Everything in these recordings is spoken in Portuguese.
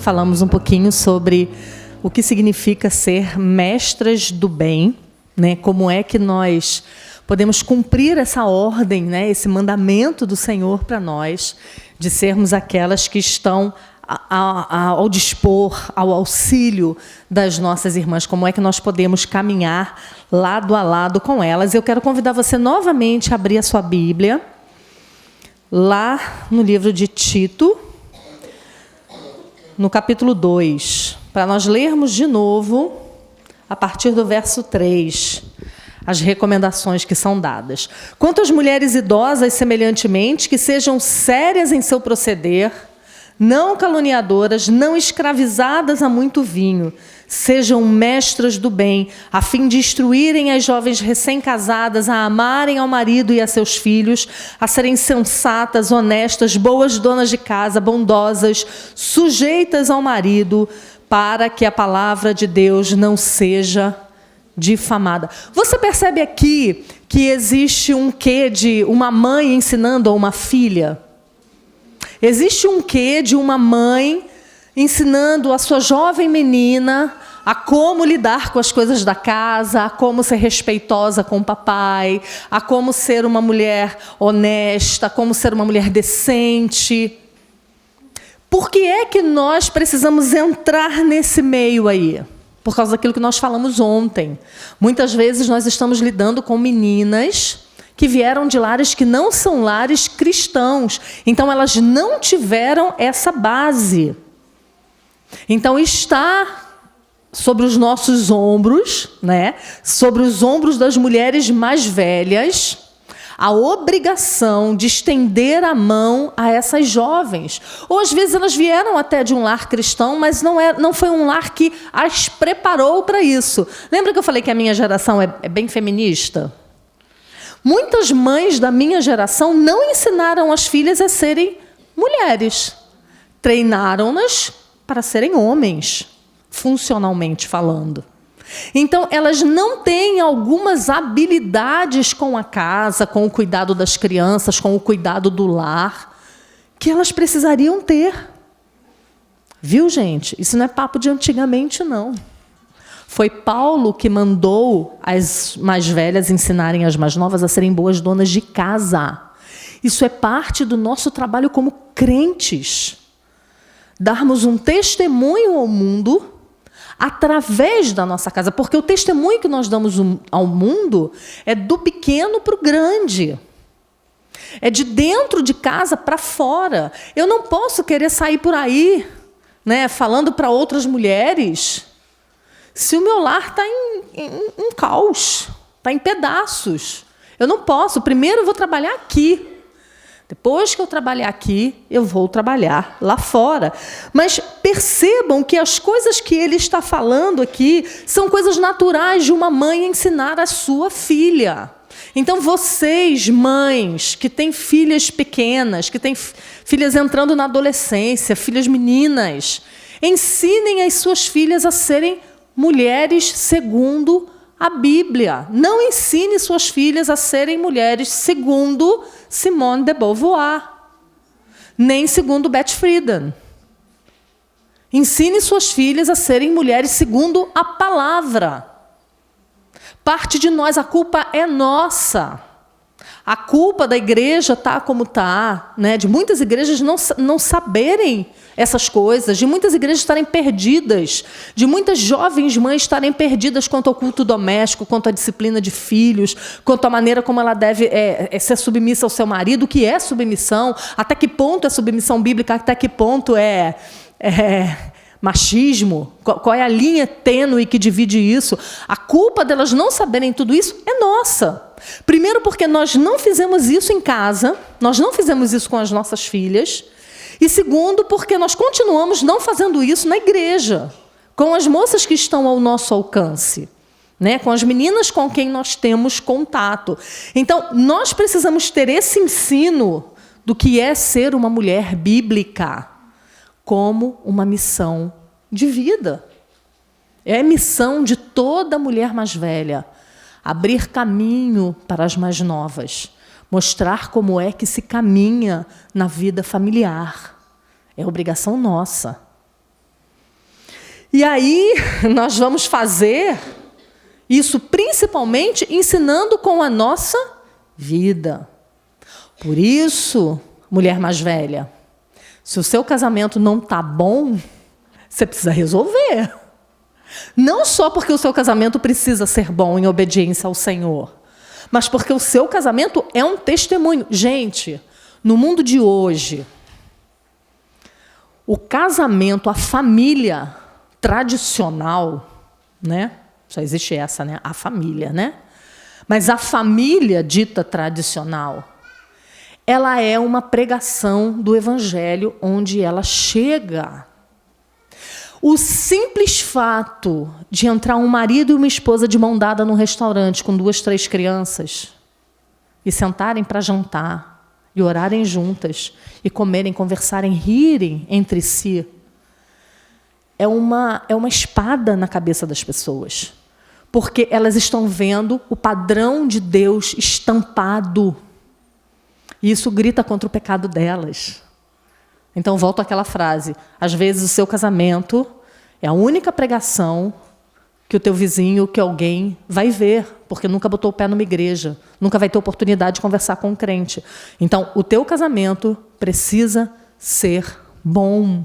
falamos um pouquinho sobre o que significa ser mestras do bem, né? Como é que nós podemos cumprir essa ordem, né? Esse mandamento do Senhor para nós, de sermos aquelas que estão ao dispor, ao auxílio das nossas irmãs. Como é que nós podemos caminhar lado a lado com elas? Eu quero convidar você novamente a abrir a sua Bíblia, lá no livro de Tito, no capítulo 2, para nós lermos de novo, a partir do verso 3, as recomendações que são dadas. Quanto às mulheres idosas, semelhantemente, que sejam sérias em seu proceder, não caluniadoras, não escravizadas a muito vinho, sejam mestras do bem, a fim de instruírem as jovens recém-casadas a amarem ao marido e a seus filhos, a serem sensatas, honestas, boas donas de casa, bondosas, sujeitas ao marido, para que a palavra de Deus não seja difamada. Você percebe aqui que existe um quê de uma mãe ensinando a uma filha? Existe um quê de uma mãe ensinando a sua jovem menina a como lidar com as coisas da casa, a como ser respeitosa com o papai, a como ser uma mulher honesta, a como ser uma mulher decente. Por que é que nós precisamos entrar nesse meio aí? Por causa daquilo que nós falamos ontem. Muitas vezes nós estamos lidando com meninas que vieram de lares que não são lares cristãos. Então, elas não tiveram essa base. Então, está sobre os nossos ombros, né? Sobre os ombros das mulheres mais velhas, a obrigação de estender a mão a essas jovens. Ou, às vezes, elas vieram até de um lar cristão, mas não foi um lar que as preparou para isso. Lembra que eu falei que a minha geração é bem feminista? Muitas mães da minha geração não ensinaram as filhas a serem mulheres. Treinaram-nas para serem homens, funcionalmente falando. Então, elas não têm algumas habilidades com a casa, com o cuidado das crianças, com o cuidado do lar, que elas precisariam ter. Viu, gente? Isso não é papo de antigamente, não. Foi Paulo que mandou as mais velhas ensinarem as mais novas a serem boas donas de casa. Isso é parte do nosso trabalho como crentes. Darmos um testemunho ao mundo através da nossa casa. Porque o testemunho que nós damos ao mundo é do pequeno para o grande. É de dentro de casa para fora. Eu não posso querer sair por aí, né, falando para outras mulheres, se o meu lar está em caos, está em pedaços. Eu não posso. Primeiro eu vou trabalhar aqui. Depois que eu trabalhar aqui, eu vou trabalhar lá fora. Mas percebam que as coisas que ele está falando aqui são coisas naturais de uma mãe ensinar a sua filha. Então, vocês, mães, que têm filhas pequenas, que têm filhas entrando na adolescência, filhas meninas, ensinem as suas filhas a serem mulheres segundo a Bíblia. Não ensine suas filhas a serem mulheres segundo Simone de Beauvoir, nem segundo Beth Friedan. Ensine suas filhas a serem mulheres segundo a palavra. Parte de nós, a culpa é nossa. A culpa da igreja está como está, né? De muitas igrejas não saberem essas coisas, de muitas igrejas estarem perdidas, de muitas jovens mães estarem perdidas quanto ao culto doméstico, quanto à disciplina de filhos, quanto à maneira como ela deve ser submissa ao seu marido, o que é submissão, até que ponto é submissão bíblica, até que ponto é machismo, qual é a linha tênue que divide isso. A culpa delas não saberem tudo isso é nossa. Primeiro porque nós não fizemos isso em casa, nós não fizemos isso com as nossas filhas, e segundo porque nós continuamos não fazendo isso na igreja, com as moças que estão ao nosso alcance, né? Com as meninas com quem nós temos contato. Então, nós precisamos ter esse ensino do que é ser uma mulher bíblica, como uma missão de vida. É a missão de toda mulher mais velha. Abrir caminho para as mais novas. Mostrar como é que se caminha na vida familiar. É obrigação nossa. E aí nós vamos fazer isso principalmente ensinando com a nossa vida. Por isso, mulher mais velha, se o seu casamento não está bom, você precisa resolver. Não só porque o seu casamento precisa ser bom em obediência ao Senhor, mas porque o seu casamento é um testemunho. Gente, no mundo de hoje, o casamento, a família tradicional, né? Só existe essa, né? A família, né? Mas a família dita tradicional, ela é uma pregação do Evangelho onde ela chega. O simples fato de entrar um marido e uma esposa de mão dada num restaurante com 2, 3 crianças e sentarem para jantar e orarem juntas e comerem, conversarem, rirem entre si, é uma espada na cabeça das pessoas. Porque elas estão vendo o padrão de Deus estampado. E isso grita contra o pecado delas. Então, volto àquela frase. Às vezes, o seu casamento é a única pregação que o teu vizinho, que alguém vai ver, porque nunca botou o pé numa igreja, nunca vai ter oportunidade de conversar com um crente. Então, o teu casamento precisa ser bom.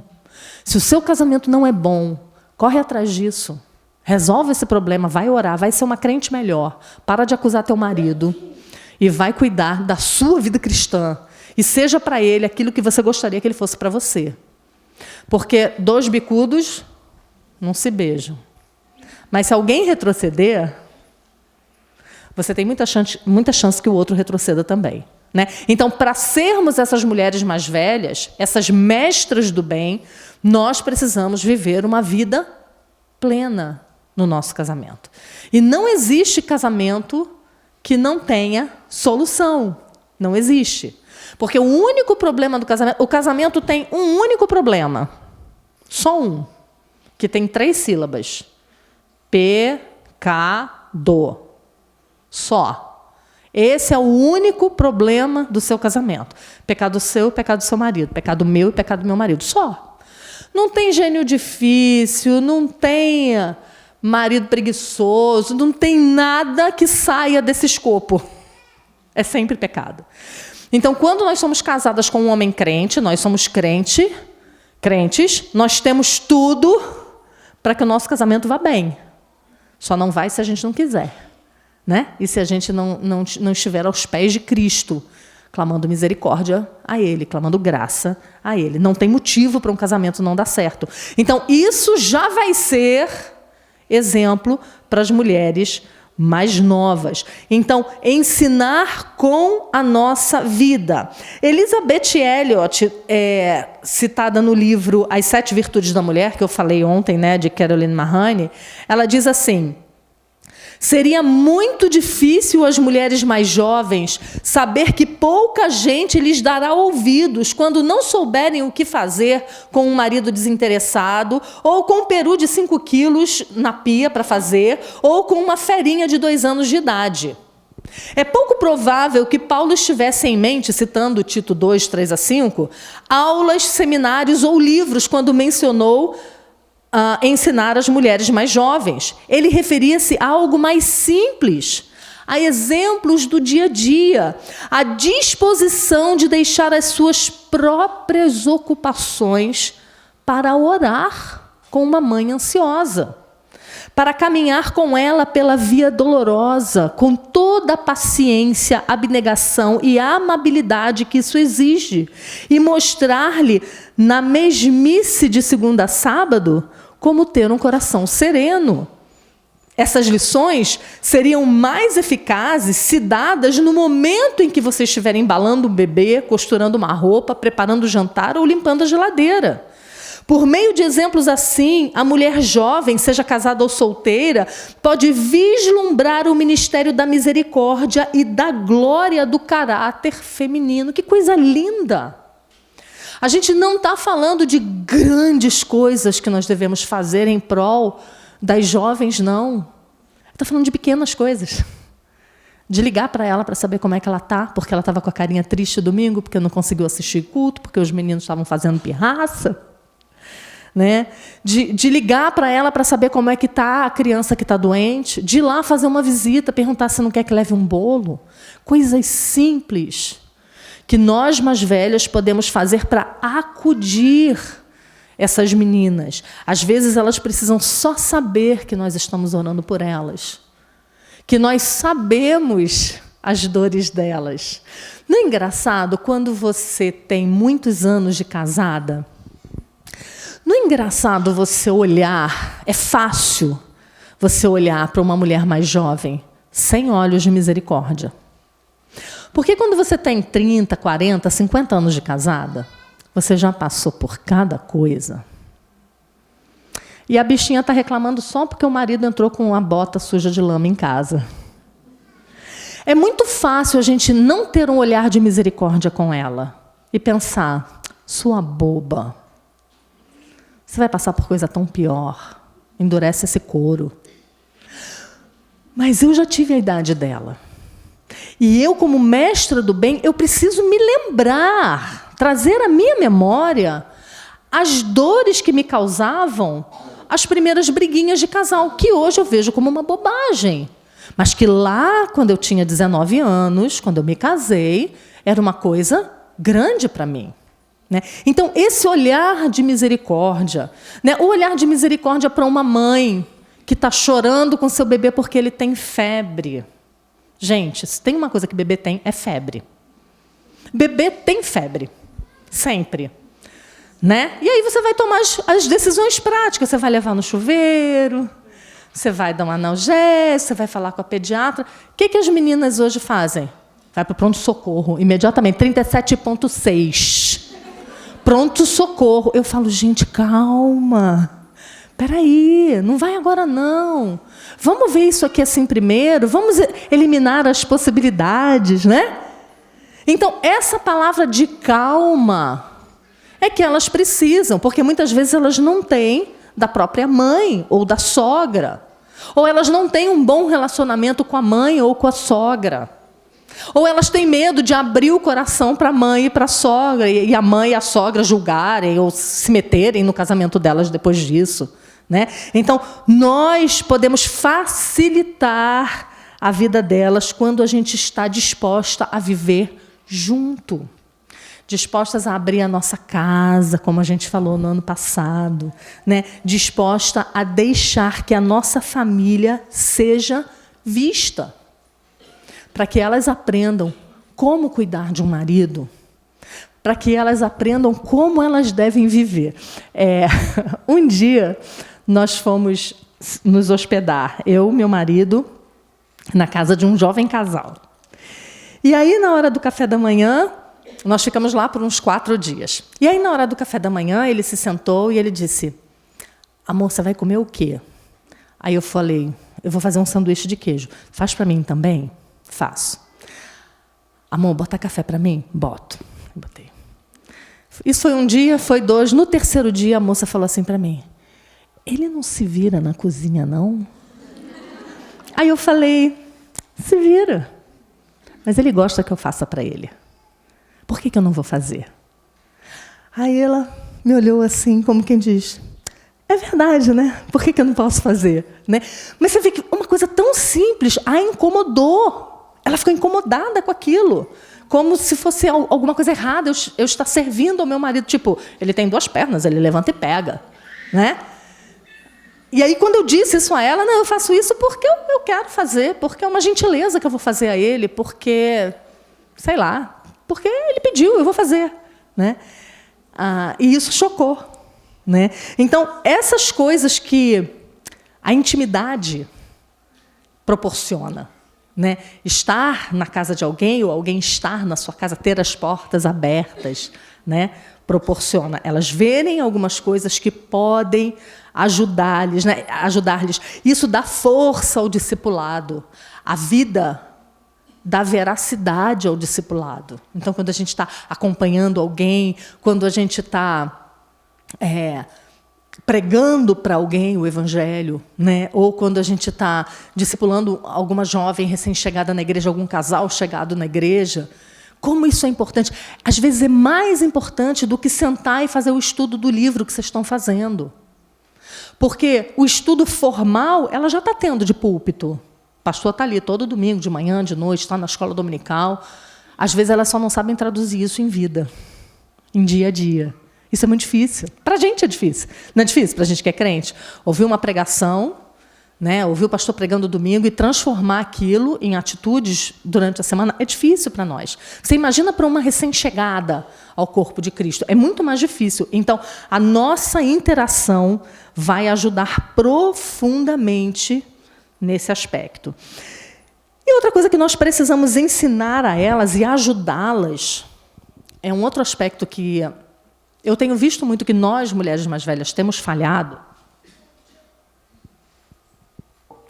Se o seu casamento não é bom, corre atrás disso. Resolve esse problema, vai orar, vai ser uma crente melhor. Para de acusar teu marido e vai cuidar da sua vida cristã. E seja para ele aquilo que você gostaria que ele fosse para você. Porque 2 bicudos não se beijam. Mas se alguém retroceder, você tem muita chance que o outro retroceda também. Né? Então, para sermos essas mulheres mais velhas, essas mestras do bem, nós precisamos viver uma vida plena no nosso casamento. E não existe casamento que não tenha solução. Não existe. Porque o único problema do casamento... O casamento tem um único problema. Só um. Que tem 3 sílabas. Pecado. Só. Esse é o único problema do seu casamento. Pecado seu, pecado do seu marido. Pecado meu e pecado do meu marido. Só. Não tem gênio difícil, não tem marido preguiçoso, não tem nada que saia desse escopo. É sempre pecado. Então, quando nós somos casadas com um homem crente, nós somos crentes, nós temos tudo para que o nosso casamento vá bem. Só não vai se a gente não quiser. Né? E se a gente não estiver aos pés de Cristo, clamando misericórdia a Ele, clamando graça a Ele. Não tem motivo para um casamento não dar certo. Então, isso já vai ser exemplo para as mulheres mais novas. Então, ensinar com a nossa vida. Elizabeth Elliot, citada no livro As 7 Virtudes da Mulher, que eu falei ontem, né, de Caroline Mahoney, ela diz assim: seria muito difícil às mulheres mais jovens saber que pouca gente lhes dará ouvidos quando não souberem o que fazer com um marido desinteressado, ou com um peru de 5 quilos na pia para fazer, ou com uma ferinha de 2 anos de idade. É pouco provável que Paulo estivesse em mente, citando Tito 2, 3-5, aulas, seminários ou livros quando mencionou ensinar as mulheres mais jovens. Ele referia-se a algo mais simples, a exemplos do dia a dia, a disposição de deixar as suas próprias ocupações para orar com uma mãe ansiosa, para caminhar com ela pela via dolorosa, com toda a paciência, abnegação e amabilidade que isso exige, e mostrar-lhe, na mesmice de segunda a sábado, como ter um coração sereno. Essas lições seriam mais eficazes se dadas no momento em que você estiver embalando um bebê, costurando uma roupa, preparando o jantar ou limpando a geladeira. Por meio de exemplos assim, a mulher jovem, seja casada ou solteira, pode vislumbrar o ministério da misericórdia e da glória do caráter feminino. Que coisa linda! A gente não está falando de grandes coisas que nós devemos fazer em prol das jovens, não. Está falando de pequenas coisas. De ligar para ela para saber como é que ela está, porque ela estava com a carinha triste domingo, porque não conseguiu assistir culto, porque os meninos estavam fazendo pirraça. né? De ligar para ela para saber como é que está a criança que está doente, de ir lá fazer uma visita, perguntar se não quer que leve um bolo. Coisas simples que nós, mais velhas, podemos fazer para acudir essas meninas. Às vezes, elas precisam só saber que nós estamos orando por elas, que nós sabemos as dores delas. Não é engraçado quando você tem muitos anos de casada? Não é engraçado você olhar, é fácil você olhar para uma mulher mais jovem sem olhos de misericórdia. Porque quando você tem 30, 40, 50 anos de casada, você já passou por cada coisa. E a bichinha está reclamando só porque o marido entrou com uma bota suja de lama em casa. É muito fácil a gente não ter um olhar de misericórdia com ela e pensar, sua boba, você vai passar por coisa tão pior, endurece esse couro. Mas eu já tive a idade dela. E eu, como mestra do bem, eu preciso me lembrar, trazer à minha memória as dores que me causavam as primeiras briguinhas de casal, que hoje eu vejo como uma bobagem. Mas que lá, quando eu tinha 19 anos, quando eu me casei, era uma coisa grande para mim. Né? Então, esse olhar de misericórdia, né? O olhar de misericórdia para uma mãe que está chorando com seu bebê porque ele tem febre. Gente, se tem uma coisa que bebê tem, é febre. Bebê tem febre, sempre. Né? E aí você vai tomar as decisões práticas. Você vai levar no chuveiro, você vai dar um analgésico, você vai falar com a pediatra. O que as meninas hoje fazem? Vai para o pronto-socorro, imediatamente, 37,6. Pronto-socorro. Eu falo, gente, calma. Espera aí, não vai agora não. Vamos ver isso aqui assim primeiro, vamos eliminar as possibilidades, né? Então, essa palavra de calma é que elas precisam, porque muitas vezes elas não têm da própria mãe ou da sogra. Ou elas não têm um bom relacionamento com a mãe ou com a sogra. Ou elas têm medo de abrir o coração para a mãe e para a sogra, e a mãe e a sogra julgarem ou se meterem no casamento delas depois disso. Né? Então, nós podemos facilitar a vida delas quando a gente está disposta a viver junto. Dispostas a abrir a nossa casa, como a gente falou no ano passado, né? Disposta a deixar que a nossa família seja vista, para que elas aprendam como cuidar de um marido, para que elas aprendam como elas devem viver. Um dia, nós fomos nos hospedar, eu e meu marido, na casa de um jovem casal. E aí, na hora do café da manhã, nós ficamos lá por uns 4 dias. E aí, na hora do café da manhã, ele se sentou e ele disse, amor, você vai comer o quê? Aí eu falei, eu vou fazer um sanduíche de queijo. Faz para mim também? Faço. Amor, bota café para mim? Boto. Eu botei. Isso foi um dia, foi 2. No 3º dia, a moça falou assim para mim, ele não se vira na cozinha, não? Aí eu falei, se vira. Mas ele gosta que eu faça para ele. Por que eu não vou fazer? Aí ela me olhou assim, como quem diz, é verdade, né? Por que eu não posso fazer? Né? Mas você vê que uma coisa tão simples a incomodou. Ela ficou incomodada com aquilo. Como se fosse alguma coisa errada eu estar servindo ao meu marido. Tipo, ele tem 2 pernas, ele levanta e pega. Né? E aí, quando eu disse isso a ela, não, eu faço isso porque eu quero fazer, porque é uma gentileza que eu vou fazer a ele, porque, sei lá, porque ele pediu, eu vou fazer. Né? E isso chocou. Né? Então, essas coisas que a intimidade proporciona, né? Estar na casa de alguém, ou alguém estar na sua casa, ter as portas abertas, né? Proporciona elas verem algumas coisas que podem ajudar-lhes, né? Ajudar-lhes. Isso dá força ao discipulado. A vida dá veracidade ao discipulado. Então, quando a gente está acompanhando alguém, quando a gente está pregando para alguém o evangelho, né? Ou quando a gente está discipulando alguma jovem recém-chegada na igreja, algum casal chegado na igreja, Como isso é importante. Às vezes é mais importante do que sentar e fazer o estudo do livro que vocês estão fazendo. Porque o estudo formal, ela já está tendo de púlpito. O pastor está ali todo domingo, de manhã, de noite, está na escola dominical. Às vezes elas só não sabem traduzir isso em vida, em dia a dia. Isso é muito difícil. Para a gente é difícil. Não é difícil para a gente que é crente? Ouvir uma pregação, né, ouvir o pastor pregando domingo e transformar aquilo em atitudes durante a semana é difícil para nós. Você imagina para uma recém-chegada ao corpo de Cristo. É muito mais difícil. Então, a nossa interação vai ajudar profundamente nesse aspecto. E outra coisa que nós precisamos ensinar a elas e ajudá-las é um outro aspecto que eu tenho visto muito que nós, mulheres mais velhas, temos falhado.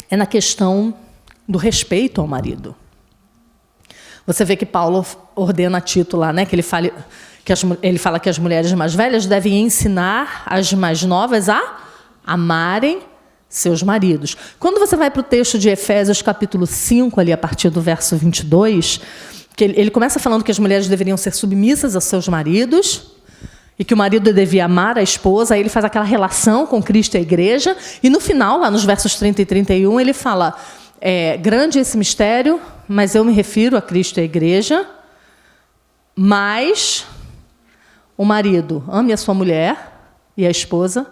É na questão do respeito ao marido. Você vê que Paulo ordena a Tito lá, né, que ele fala que as mulheres mais velhas devem ensinar as mais novas a amarem seus maridos. Quando você vai para o texto de Efésios, capítulo 5, ali a partir do verso 22, que ele começa falando que as mulheres deveriam ser submissas aos seus maridos e que o marido devia amar a esposa, aí ele faz aquela relação com Cristo e a igreja, e no final, lá nos versos 30 e 31, ele fala, grande esse mistério, mas eu me refiro a Cristo e a igreja, mas o marido ame a sua mulher e a esposa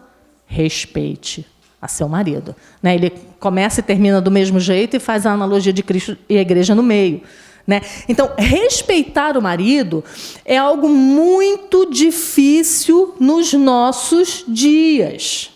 respeite a seu marido. Né? Ele começa e termina do mesmo jeito e faz a analogia de Cristo e a igreja no meio. Né? Então, respeitar o marido é algo muito difícil nos nossos dias.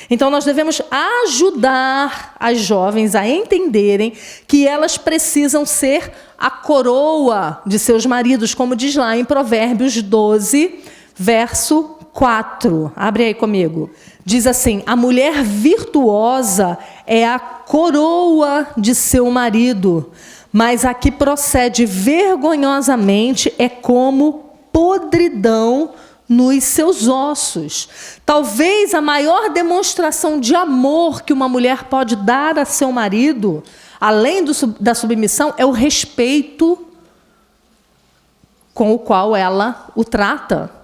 Então, nós devemos ajudar as jovens a entenderem que elas precisam ser a coroa de seus maridos, como diz lá em Provérbios 12, verso 4. Abre aí comigo. Diz assim, a mulher virtuosa é a coroa de seu marido, mas a que procede vergonhosamente é como podridão nos seus ossos. Talvez a maior demonstração de amor que uma mulher pode dar a seu marido, além da submissão, é o respeito com o qual ela o trata.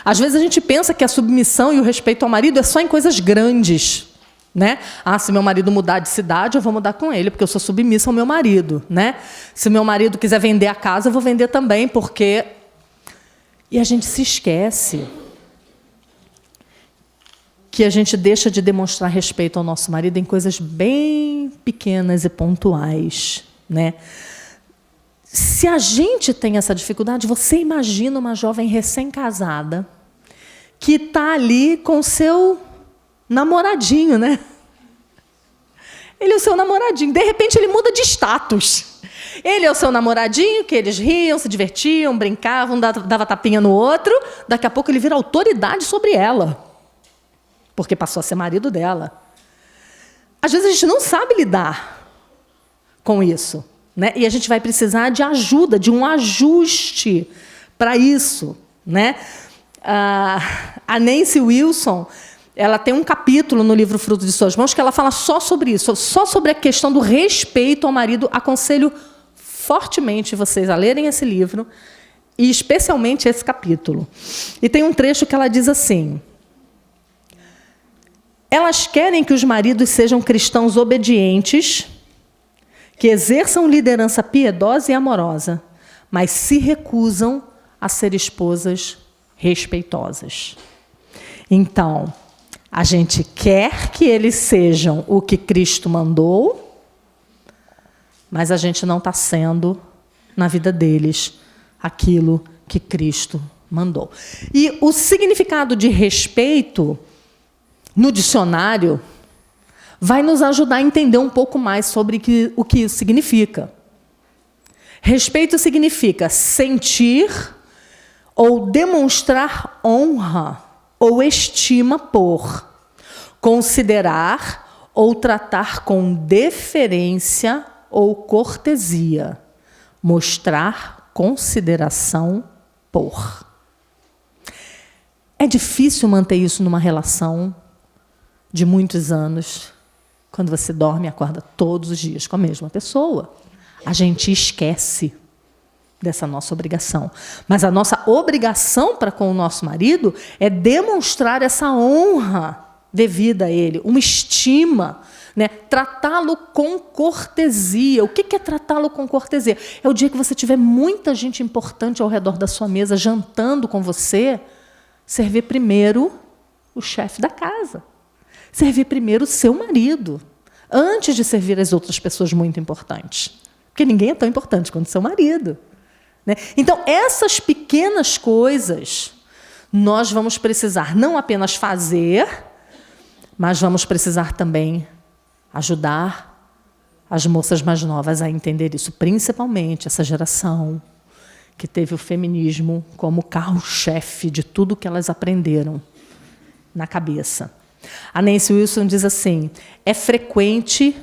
Às vezes a gente pensa que a submissão e o respeito ao marido é só em coisas grandes. Né? Se meu marido mudar de cidade, eu vou mudar com ele, porque eu sou submissa ao meu marido. Né? Se meu marido quiser vender a casa, eu vou vender também, porque... E a gente se esquece que a gente deixa de demonstrar respeito ao nosso marido em coisas bem pequenas e pontuais. Né? Se a gente tem essa dificuldade, você imagina uma jovem recém-casada que está ali com o seu namoradinho, né? Ele é o seu namoradinho. De repente, ele muda de status. Ele é o seu namoradinho, que eles riam, se divertiam, brincavam, dava tapinha no outro. Daqui a pouco, ele vira autoridade sobre ela, porque passou a ser marido dela. Às vezes, a gente não sabe lidar com isso. Né? E a gente vai precisar de ajuda, de um ajuste para isso. Né? A Nancy Wilson, ela tem um capítulo no livro Fruto de Suas Mãos que ela fala só sobre isso, só sobre a questão do respeito ao marido. Aconselho fortemente vocês a lerem esse livro, e especialmente esse capítulo. E tem um trecho que ela diz assim, elas querem que os maridos sejam cristãos obedientes, que exerçam liderança piedosa e amorosa, mas se recusam a ser esposas respeitosas. Então, a gente quer que eles sejam o que Cristo mandou, mas a gente não está sendo, na vida deles, aquilo que Cristo mandou. E o significado de respeito, no dicionário, vai nos ajudar a entender um pouco mais sobre o que isso significa. Respeito significa sentir ou demonstrar honra ou estima por, considerar ou tratar com deferência ou cortesia, mostrar consideração por. É difícil manter isso numa relação de muitos anos, quando você dorme e acorda todos os dias com a mesma pessoa. A gente esquece. dessa nossa obrigação. Mas a nossa obrigação para com o nosso marido é demonstrar essa honra devida a ele, uma estima, né? Tratá-lo com cortesia. O que é tratá-lo com cortesia? É o dia que você tiver muita gente importante ao redor da sua mesa jantando com você, servir primeiro o chefe da casa, servir primeiro o seu marido, antes de servir as outras pessoas muito importantes. Porque ninguém é tão importante quanto o seu marido. Né? Então, essas pequenas coisas, nós vamos precisar não apenas fazer, mas vamos precisar também ajudar as moças mais novas a entender isso, principalmente essa geração que teve o feminismo como carro-chefe de tudo que elas aprenderam na cabeça. A Nancy Wilson diz assim: é frequente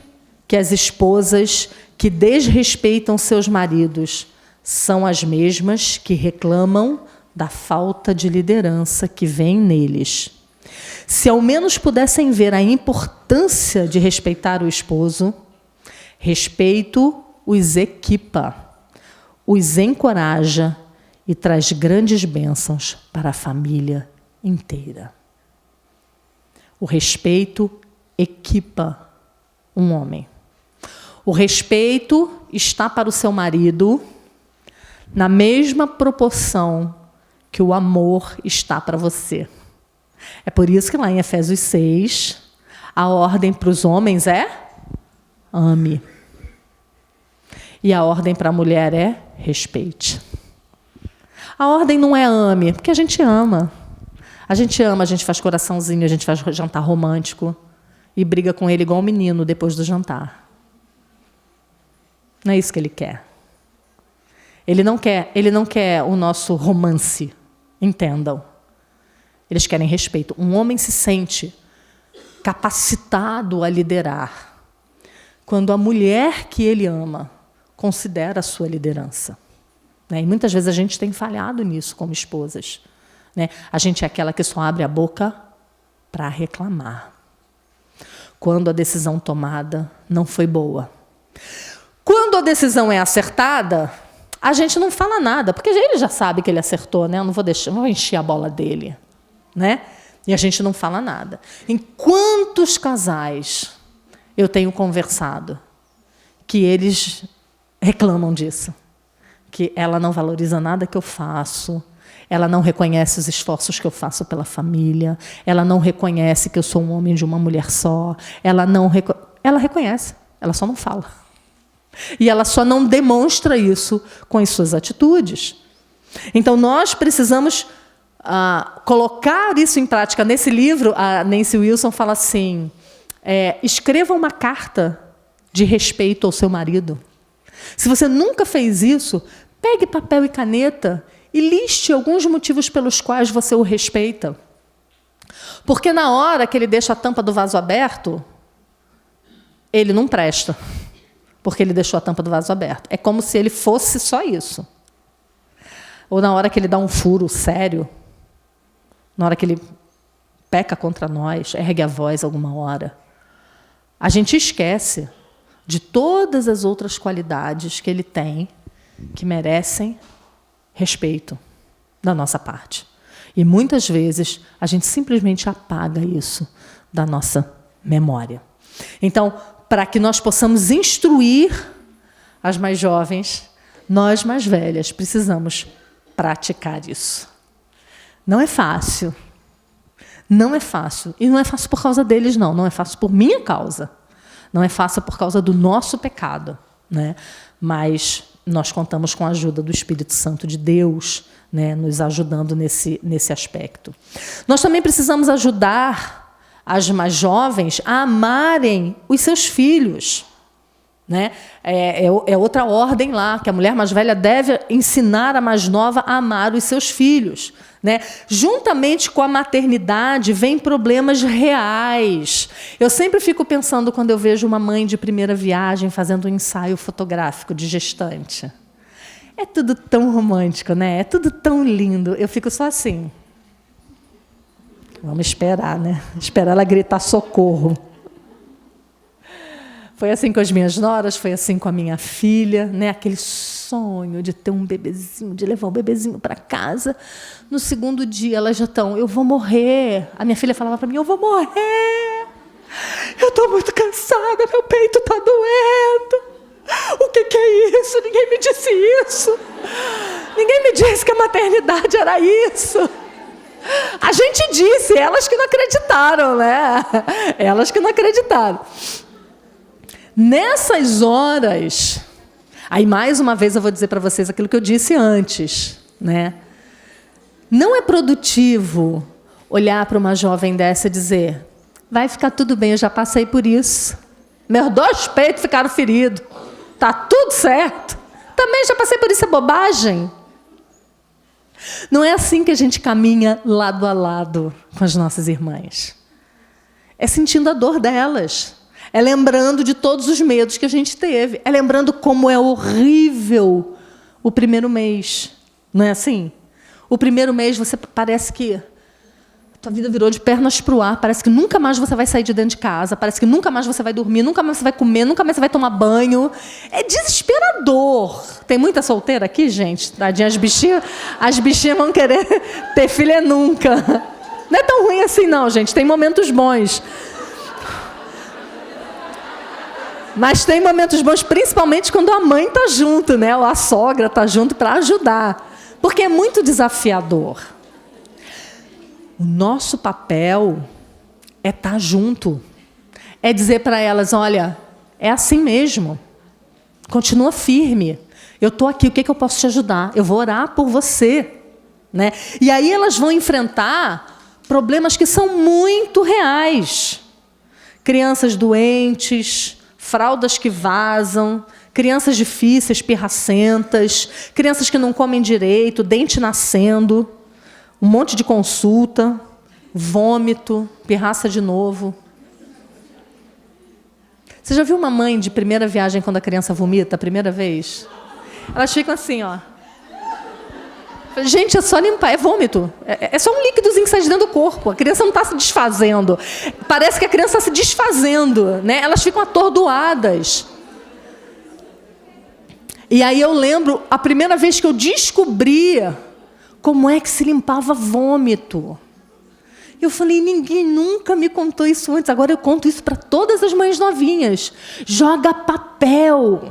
que as esposas que desrespeitam seus maridos são as mesmas que reclamam da falta de liderança que vem neles. Se ao menos pudessem ver a importância de respeitar o esposo, respeito os equipa, os encoraja e traz grandes bênçãos para a família inteira. O respeito equipa um homem. O respeito está para o seu marido na mesma proporção que o amor está para você. É por isso que lá em Efésios 6, a ordem para os homens é ame. E a ordem para a mulher é respeite. A ordem não é ame, porque a gente ama. A gente ama, a gente faz coraçãozinho, a gente faz jantar romântico e briga com ele igual um menino depois do jantar. Não é isso que ele quer. Ele não quer o nosso romance, entendam. Eles querem respeito. Um homem se sente capacitado a liderar quando a mulher que ele ama considera a sua liderança. Né? E muitas vezes a gente tem falhado nisso como esposas. Né? A gente é aquela que só abre a boca para reclamar. Quando a decisão tomada não foi boa. Quando a decisão é acertada, a gente não fala nada, porque ele já sabe que ele acertou, né? Eu não vou encher a bola dele. Né? E a gente não fala nada. Em quantos casais eu tenho conversado que eles reclamam disso? Que ela não valoriza nada que eu faço, ela não reconhece os esforços que eu faço pela família, ela não reconhece que eu sou um homem de uma mulher só, ela reconhece, ela só não fala. E ela só não demonstra isso com as suas atitudes. Então, nós precisamos colocar isso em prática. Nesse livro, a Nancy Wilson fala assim, escreva uma carta de respeito ao seu marido. Se você nunca fez isso, pegue papel e caneta e liste alguns motivos pelos quais você o respeita. Porque na hora que ele deixa a tampa do vaso aberto, ele não presta. Porque ele deixou a tampa do vaso aberto. É como se ele fosse só isso. Ou na hora que ele dá um furo sério, na hora que ele peca contra nós, ergue a voz alguma hora, a gente esquece de todas as outras qualidades que ele tem que merecem respeito da nossa parte. E muitas vezes a gente simplesmente apaga isso da nossa memória. Então, para que nós possamos instruir as mais jovens, nós mais velhas precisamos praticar isso. Não é fácil. Não é fácil. E não é fácil por causa deles, não. Não é fácil por minha causa. Não é fácil por causa do nosso pecado. Né? Mas nós contamos com a ajuda do Espírito Santo de Deus, né, nos ajudando nesse aspecto. Nós também precisamos ajudar as mais jovens a amarem os seus filhos. Né? É outra ordem lá, que a mulher mais velha deve ensinar a mais nova a amar os seus filhos. Né? Juntamente com a maternidade, vem problemas reais. Eu sempre fico pensando quando eu vejo uma mãe de primeira viagem fazendo um ensaio fotográfico de gestante. É tudo tão romântico, né? É tudo tão lindo. Eu fico só assim. Vamos esperar, né? Esperar ela gritar socorro. Foi assim com as minhas noras, foi assim com a minha filha, né? Aquele sonho de ter um bebezinho, de levar o bebezinho para casa. No segundo dia, elas já estão, eu vou morrer. A minha filha falava para mim, eu vou morrer. Eu estou muito cansada, meu peito está doendo. O que é isso? Ninguém me disse isso. Ninguém me disse que a maternidade era isso. A gente disse, elas que não acreditaram, né? Elas que não acreditaram. Nessas horas, aí mais uma vez eu vou dizer para vocês aquilo que eu disse antes, né? Não é produtivo olhar para uma jovem dessa e dizer, vai ficar tudo bem, eu já passei por isso. Meus 2 peitos ficaram feridos. Tá tudo certo. Também já passei por isso, é bobagem. Não é assim que a gente caminha lado a lado com as nossas irmãs. É sentindo a dor delas. É lembrando de todos os medos que a gente teve. É lembrando como é horrível o primeiro mês. Não é assim? O primeiro mês você parece que tua vida virou de pernas para o ar. Parece que nunca mais você vai sair de dentro de casa. Parece que nunca mais você vai dormir. Nunca mais você vai comer. Nunca mais você vai tomar banho. É desesperador. Tem muita solteira aqui, gente? Tadinha, as bichinhas vão querer ter filha nunca. Não é tão ruim assim, não, gente. Tem momentos bons. Mas tem momentos bons, principalmente quando a mãe está junto, né? Ou a sogra está junto para ajudar. Porque é muito desafiador. O nosso papel é estar junto. É dizer para elas, olha, é assim mesmo. Continua firme. Eu estou aqui, o que eu posso te ajudar? Eu vou orar por você. Né? E aí elas vão enfrentar problemas que são muito reais. Crianças doentes, fraldas que vazam, crianças difíceis, pirracentas, crianças que não comem direito, dente nascendo, um monte de consulta, vômito, pirraça de novo. Você já viu uma mãe de primeira viagem quando a criança vomita a primeira vez? Elas ficam assim, ó. Gente, é só limpar, é vômito. É só um líquidozinho que sai de dentro do corpo. A criança não está se desfazendo. Parece que a criança está se desfazendo, né? Elas ficam atordoadas. E aí eu lembro a primeira vez que eu descobri como é que se limpava vômito. Eu falei, ninguém nunca me contou isso antes. Agora eu conto isso para todas as mães novinhas. Joga papel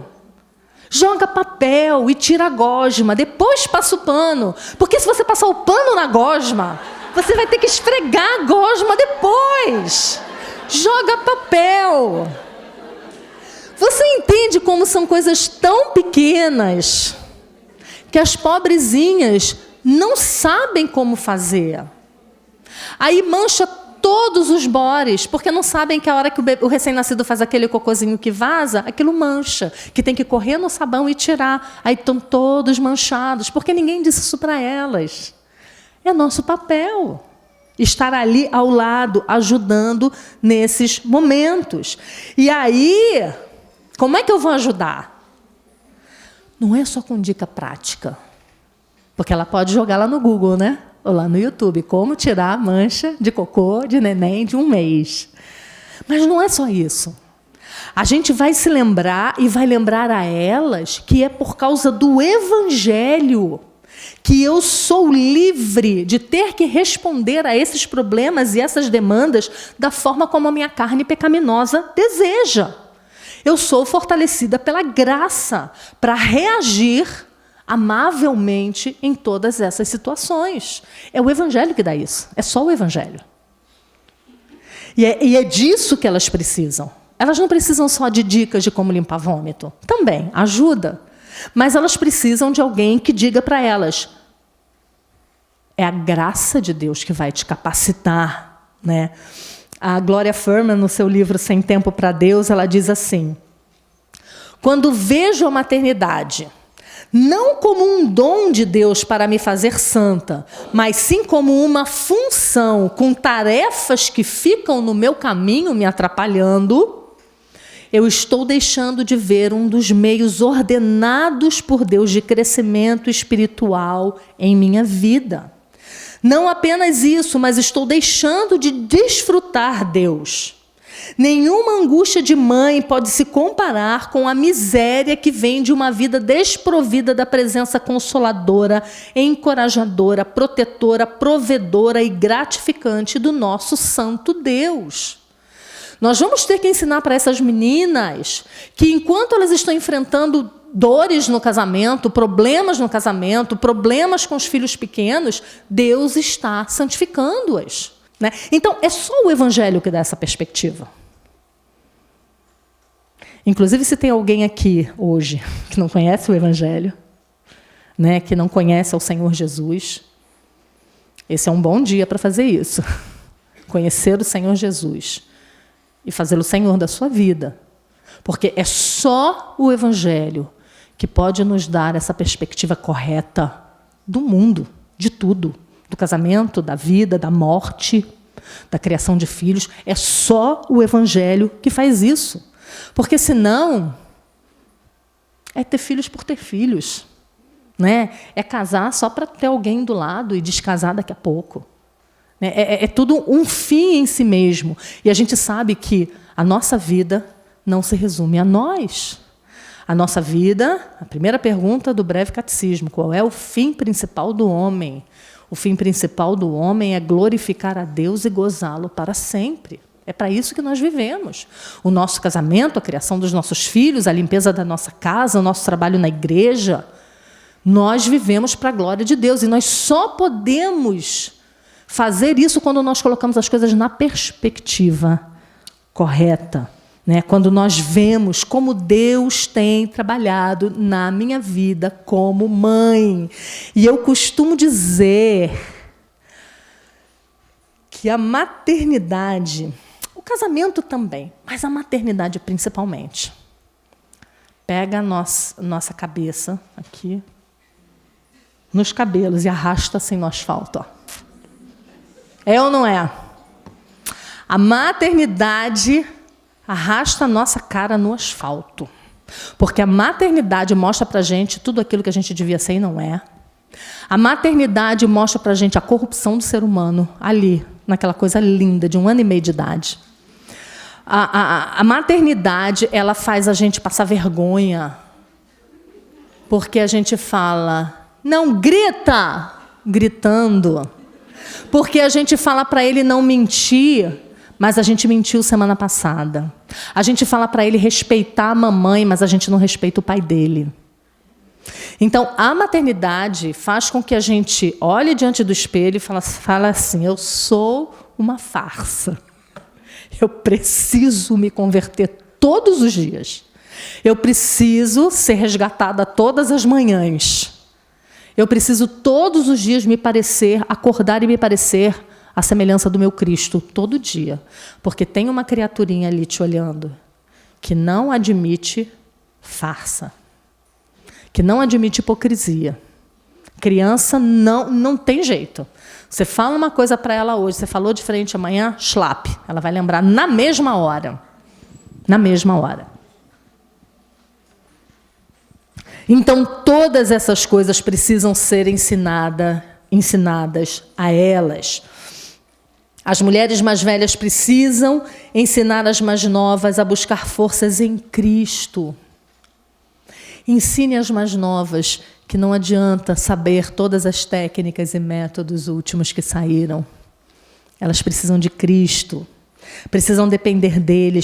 e tira a gosma. Depois passa o pano. Porque se você passar o pano na gosma, você vai ter que esfregar a gosma depois. Joga papel. Você entende como são coisas tão pequenas que as pobrezinhas não sabem como fazer. Aí mancha todos os bores, porque não sabem que a hora que o recém-nascido faz aquele cocôzinho que vaza, aquilo mancha, que tem que correr no sabão e tirar. Aí estão todos manchados, porque ninguém disse isso para elas. É nosso papel estar ali ao lado, ajudando nesses momentos. E aí, como é que eu vou ajudar? Não é só com dica prática. Porque ela pode jogar lá no Google, né? Ou lá no YouTube, como tirar a mancha de cocô de neném de 1 mês. Mas não é só isso. A gente vai se lembrar e vai lembrar a elas que é por causa do Evangelho que eu sou livre de ter que responder a esses problemas e essas demandas da forma como a minha carne pecaminosa deseja. Eu sou fortalecida pela graça para reagir amavelmente em todas essas situações. É o Evangelho que dá isso. É só o Evangelho. E é disso que elas precisam. Elas não precisam só de dicas de como limpar vômito. Também, ajuda. Mas elas precisam de alguém que diga para elas, é a graça de Deus que vai te capacitar. Né? A Gloria Furman, no seu livro Sem Tempo para Deus, ela diz assim, quando vejo a maternidade não como um dom de Deus para me fazer santa, mas sim como uma função com tarefas que ficam no meu caminho me atrapalhando, eu estou deixando de ver um dos meios ordenados por Deus de crescimento espiritual em minha vida. Não apenas isso, mas estou deixando de desfrutar Deus. Nenhuma angústia de mãe pode se comparar com a miséria que vem de uma vida desprovida da presença consoladora, encorajadora, protetora, provedora e gratificante do nosso santo Deus. Nós vamos ter que ensinar para essas meninas que, enquanto elas estão enfrentando dores no casamento, problemas com os filhos pequenos, Deus está santificando-as. Né? Então, é só o Evangelho que dá essa perspectiva. Inclusive, se tem alguém aqui hoje que não conhece o Evangelho, né, que não conhece o Senhor Jesus, esse é um bom dia para fazer isso. Conhecer o Senhor Jesus e fazê-lo Senhor da sua vida. Porque é só o Evangelho que pode nos dar essa perspectiva correta do mundo, de tudo. Do casamento, da vida, da morte, da criação de filhos. É só o Evangelho que faz isso. Porque, senão, é ter filhos por ter filhos. Né? É casar só para ter alguém do lado e descasar daqui a pouco. É tudo um fim em si mesmo. E a gente sabe que a nossa vida não se resume a nós. A nossa vida, a primeira pergunta do breve catecismo, qual é o fim principal do homem? O fim principal do homem é glorificar a Deus e gozá-lo para sempre. É para isso que nós vivemos. O nosso casamento, a criação dos nossos filhos, a limpeza da nossa casa, o nosso trabalho na igreja. Nós vivemos para a glória de Deus. E nós só podemos fazer isso quando nós colocamos as coisas na perspectiva correta. Né? Quando nós vemos como Deus tem trabalhado na minha vida como mãe. E eu costumo dizer que a maternidade, o casamento também, mas a maternidade principalmente, pega a nossa cabeça aqui, nos cabelos e arrasta assim no asfalto. Ó. É ou não é? A maternidade arrasta a nossa cara no asfalto. Porque a maternidade mostra para a gente tudo aquilo que a gente devia ser e não é. A maternidade mostra para a gente a corrupção do ser humano ali, naquela coisa linda de 1 ano e meio de idade. A maternidade, ela faz a gente passar vergonha. Porque a gente fala, não grita, gritando. Porque a gente fala para ele não mentir, mas a gente mentiu semana passada. A gente fala para ele respeitar a mamãe, mas a gente não respeita o pai dele. Então, a maternidade faz com que a gente olhe diante do espelho e fala assim, eu sou uma farsa. Eu preciso me converter todos os dias. Eu preciso ser resgatada todas as manhãs. Eu preciso todos os dias me parecer, acordar e me parecer a semelhança do meu Cristo, todo dia. Porque tem uma criaturinha ali te olhando que não admite farsa, que não admite hipocrisia. Criança não tem jeito. Você fala uma coisa para ela hoje, você falou de frente amanhã, schlap. Ela vai lembrar na mesma hora. Na mesma hora. Então, todas essas coisas precisam ser ensinadas a elas. As mulheres mais velhas precisam ensinar as mais novas a buscar forças em Cristo. Ensine as mais novas que não adianta saber todas as técnicas e métodos últimos que saíram. Elas precisam de Cristo. Precisam depender dele,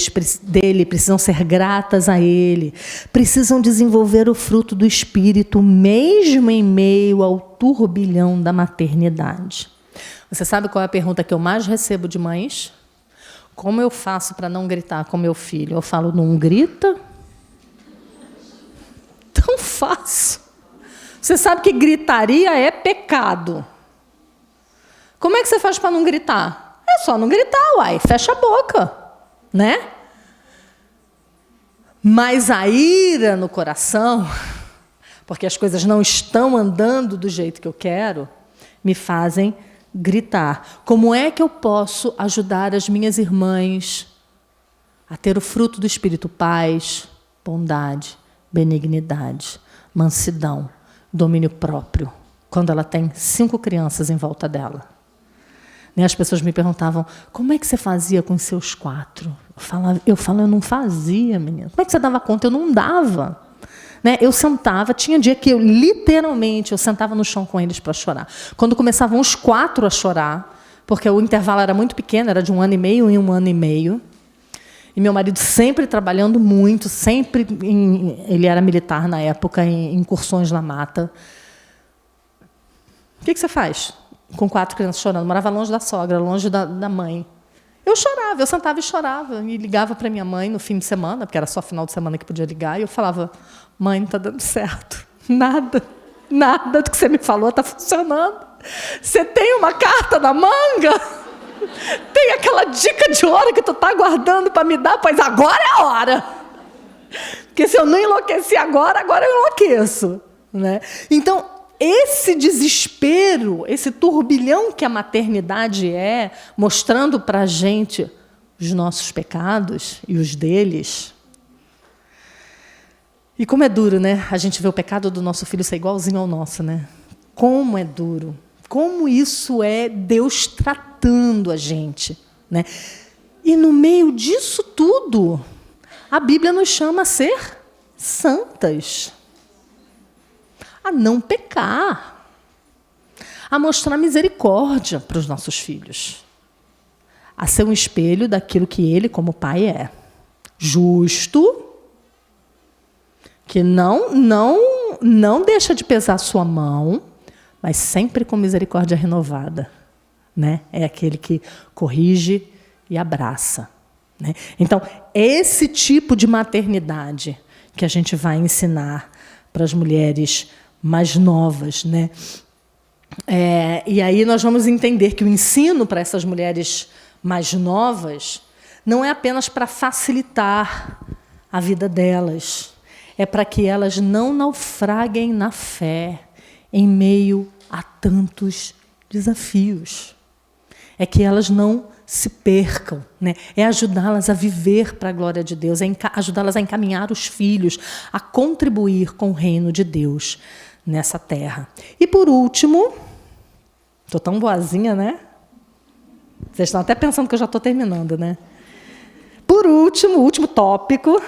precisam ser gratas a Ele, precisam desenvolver o fruto do Espírito, mesmo em meio ao turbilhão da maternidade. Você sabe qual é a pergunta que eu mais recebo de mães? Como eu faço para não gritar com meu filho? Eu falo, não grita? Tão fácil. Você sabe que gritaria é pecado. Como é que você faz para não gritar? É só não gritar, uai, fecha a boca, né? Mas a ira no coração, porque as coisas não estão andando do jeito que eu quero, me fazem gritar. Como é que eu posso ajudar as minhas irmãs a ter o fruto do Espírito? Paz, bondade, benignidade, mansidão, domínio próprio, quando ela tem 5 crianças em volta dela. As pessoas me perguntavam, como é que você fazia com os seus 4? Eu não fazia, menina. Como é que você dava conta? Eu não dava. Eu sentava, tinha dia que literalmente, eu sentava no chão com eles para chorar. Quando começavam os 4 a chorar, porque o intervalo era muito pequeno, era de 1 ano e meio em 1 ano e meio, e meu marido sempre trabalhando muito, ele era militar na época, em incursões na mata. O que você faz com 4 crianças chorando? Morava longe da sogra, longe da mãe. Eu chorava, eu sentava e chorava, e ligava para minha mãe no fim de semana, porque era só final de semana que podia ligar, e eu falava, mãe, não está dando certo, nada do que você me falou está funcionando. Você tem uma carta na manga? Tem aquela dica de ouro que tu está guardando para me dar? Pois agora é a hora. Porque se eu não enlouqueci agora eu enlouqueço. Então, esse desespero, esse turbilhão que a maternidade mostrando para a gente os nossos pecados e os deles. E como é duro, a gente vê o pecado do nosso filho ser igualzinho ao nosso, Como é duro. Como isso é Deus tratando a gente, E no meio disso tudo, a Bíblia nos chama a ser santas, a não pecar, a mostrar misericórdia para os nossos filhos, a ser um espelho daquilo que Ele, como Pai, é. Justo, que não deixa de pesar a sua mão, mas sempre com misericórdia renovada. É aquele que corrige e abraça. Então, esse tipo de maternidade que a gente vai ensinar para as mulheres mais novas. E aí nós vamos entender que o ensino para essas mulheres mais novas não é apenas para facilitar a vida delas, é para que elas não naufraguem na fé em meio a tantos desafios. É que elas não se percam, É ajudá-las a viver para a glória de Deus, é ajudá-las a encaminhar os filhos, a contribuir com o reino de Deus nessa terra. E por último, estou tão boazinha, Vocês estão até pensando que eu já estou terminando, Por último, o último tópico,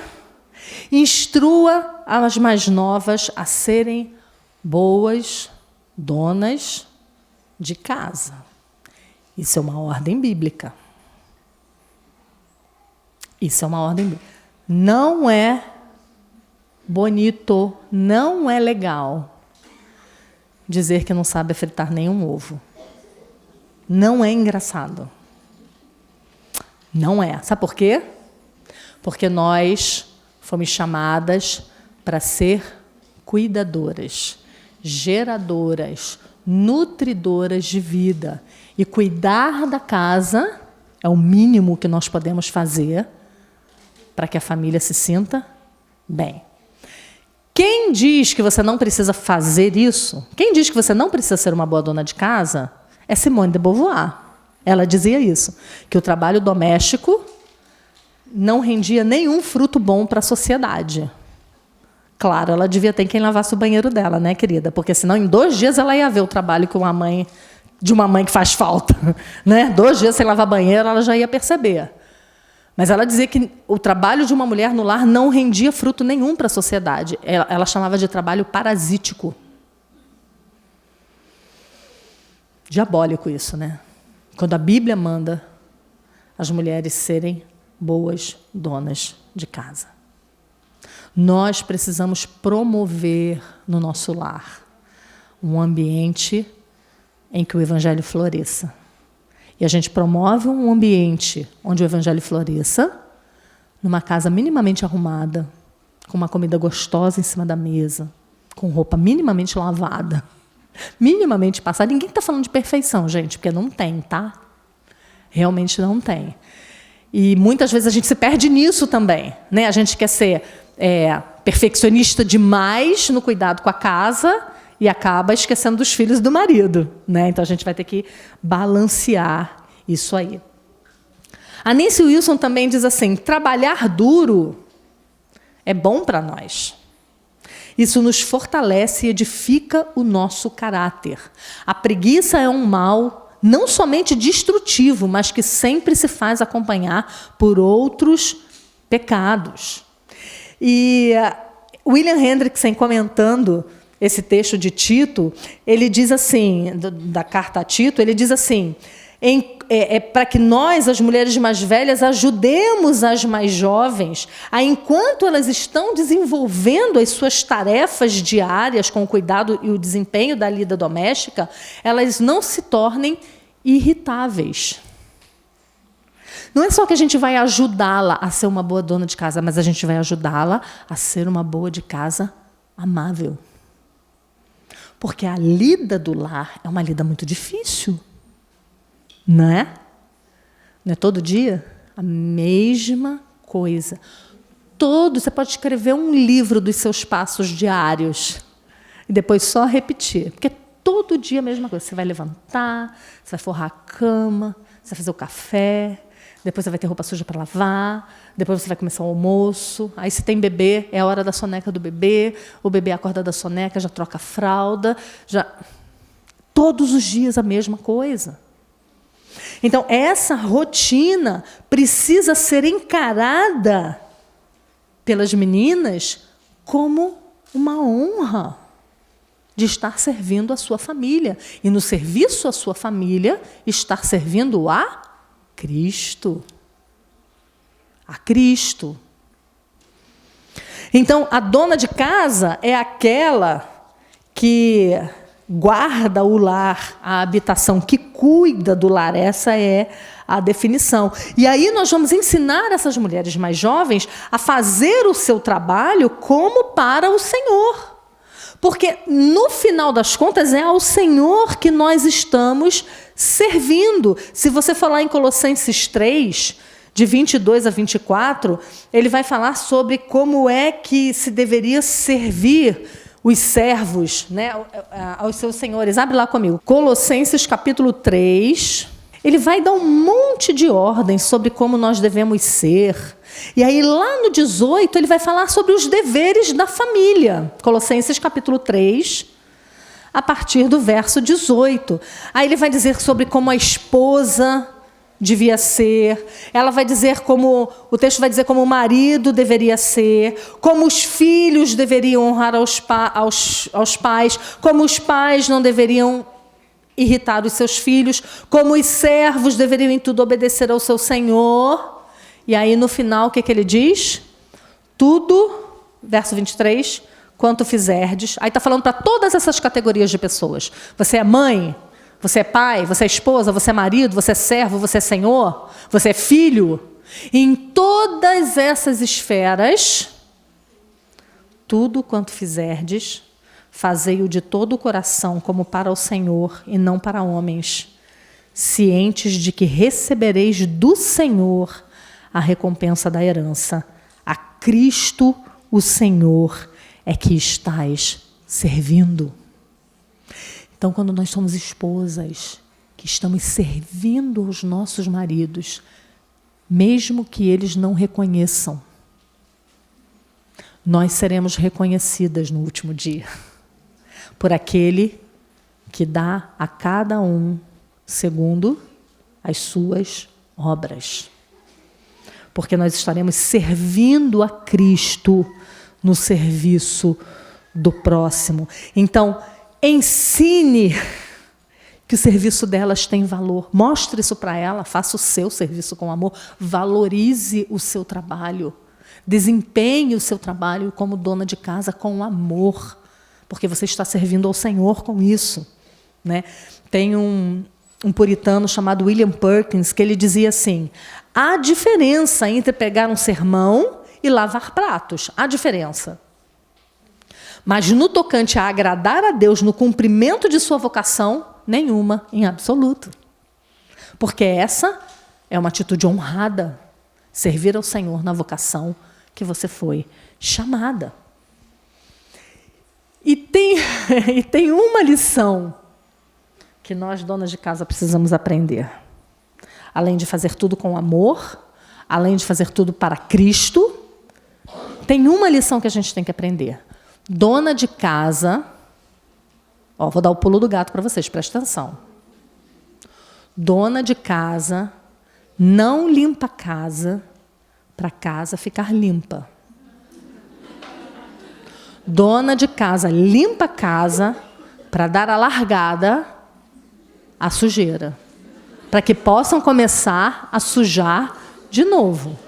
instrua as mais novas a serem boas donas de casa. Isso é uma ordem bíblica. Isso é uma ordem bíblica. Não é bonito, não é legal dizer que não sabe fritar nenhum ovo. Não é engraçado. Não é. Sabe por quê? Porque nós fomos chamadas para ser cuidadoras, geradoras, nutridoras de vida. E cuidar da casa é o mínimo que nós podemos fazer para que a família se sinta bem. Quem diz que você não precisa fazer isso, quem diz que você não precisa ser uma boa dona de casa, é Simone de Beauvoir. Ela dizia isso, que o trabalho doméstico não rendia nenhum fruto bom para a sociedade. Claro, ela devia ter quem lavasse o banheiro dela, querida? Porque senão em 2 dias ela ia ver o trabalho que de uma mãe que faz falta. 2 dias sem lavar banheiro, ela já ia perceber. Mas ela dizia que o trabalho de uma mulher no lar não rendia fruto nenhum para a sociedade. Ela chamava de trabalho parasítico. Diabólico isso, Quando a Bíblia manda as mulheres serem boas donas de casa. Nós precisamos promover no nosso lar um ambiente em que o Evangelho floresça. E a gente promove um ambiente onde o Evangelho floresça, numa casa minimamente arrumada, com uma comida gostosa em cima da mesa, com roupa minimamente lavada, minimamente passada. Ninguém está falando de perfeição, gente, porque não tem, tá? Realmente não tem. E muitas vezes a gente se perde nisso também, A gente quer ser perfeccionista demais no cuidado com a casa e acaba esquecendo dos filhos e do marido, Então a gente vai ter que balancear isso aí. A Nancy Wilson também diz assim: trabalhar duro é bom para nós. Isso nos fortalece e edifica o nosso caráter. A preguiça é um mal não somente destrutivo, mas que sempre se faz acompanhar por outros pecados. E William Hendrickson, comentando esse texto de Tito, ele diz assim, da carta a Tito, ele diz assim, para que nós, as mulheres mais velhas, ajudemos as mais jovens a, enquanto elas estão desenvolvendo as suas tarefas diárias com o cuidado e o desempenho da lida doméstica, elas não se tornem irritáveis. Não é só que a gente vai ajudá-la a ser uma boa dona de casa, mas a gente vai ajudá-la a ser uma boa de casa amável. Porque a lida do lar é uma lida muito difícil. Não é? Não é todo dia? A mesma coisa. Você pode escrever um livro dos seus passos diários e depois só repetir. Porque todo dia a mesma coisa. Você vai levantar, você vai forrar a cama, você vai fazer o café, depois você vai ter roupa suja para lavar, depois você vai começar o almoço. Aí, se tem bebê, é a hora da soneca do bebê, o bebê acorda da soneca, já troca a fralda. Todos os dias a mesma coisa. Então, essa rotina precisa ser encarada pelas meninas como uma honra de estar servindo a sua família. E no serviço à sua família, estar servindo a Cristo. A Cristo. Então, a dona de casa é aquela que guarda o lar, a habitação, que cuida do lar. Essa é a definição. E aí nós vamos ensinar essas mulheres mais jovens a fazer o seu trabalho como para o Senhor. Porque, no final das contas, é ao Senhor que nós estamos servindo. Se você falar em Colossenses 3, de 22 a 24, ele vai falar sobre como é que se deveria servir os servos, né, aos seus senhores. Abre lá comigo. Colossenses capítulo 3. Ele vai dar um monte de ordens sobre como nós devemos ser. E aí, lá no 18, ele vai falar sobre os deveres da família. Colossenses capítulo 3, a partir do verso 18. Aí ele vai dizer sobre como a esposa devia ser, ela vai dizer o texto vai dizer como o marido deveria ser, como os filhos deveriam honrar aos pais, como os pais não deveriam irritar os seus filhos, como os servos deveriam em tudo obedecer ao seu senhor. E aí, no final, o que ele diz? Tudo, verso 23, quanto fizerdes. Aí está falando para todas essas categorias de pessoas. Você é mãe? Você é pai? Você é esposa? Você é marido? Você é servo? Você é senhor? Você é filho? Em todas essas esferas, tudo quanto fizerdes, fazei-o de todo o coração, como para o Senhor e não para homens, cientes de que recebereis do Senhor a recompensa da herança. A Cristo, o Senhor, é que estais servindo. Então, quando nós somos esposas, que estamos servindo os nossos maridos, mesmo que eles não reconheçam, nós seremos reconhecidas no último dia por aquele que dá a cada um segundo as suas obras. Porque nós estaremos servindo a Cristo no serviço do próximo. Então, ensine que o serviço delas tem valor. Mostre isso para ela, faça o seu serviço com amor, valorize o seu trabalho, desempenhe o seu trabalho como dona de casa com amor, porque você está servindo ao Senhor com isso, né? Tem um puritano chamado William Perkins que ele dizia assim: há diferença entre pegar um sermão e lavar pratos. Há diferença. Mas no tocante a agradar a Deus no cumprimento de sua vocação, nenhuma, em absoluto. Porque essa é uma atitude honrada, servir ao Senhor na vocação que você foi chamada. E tem uma lição que nós, donas de casa, precisamos aprender. Além de fazer tudo com amor, além de fazer tudo para Cristo, tem uma lição que a gente tem que aprender. Dona de casa, vou dar o pulo do gato para vocês, presta atenção. Dona de casa não limpa a casa para a casa ficar limpa. Dona de casa limpa a casa para dar a largada à sujeira, para que possam começar a sujar de novo.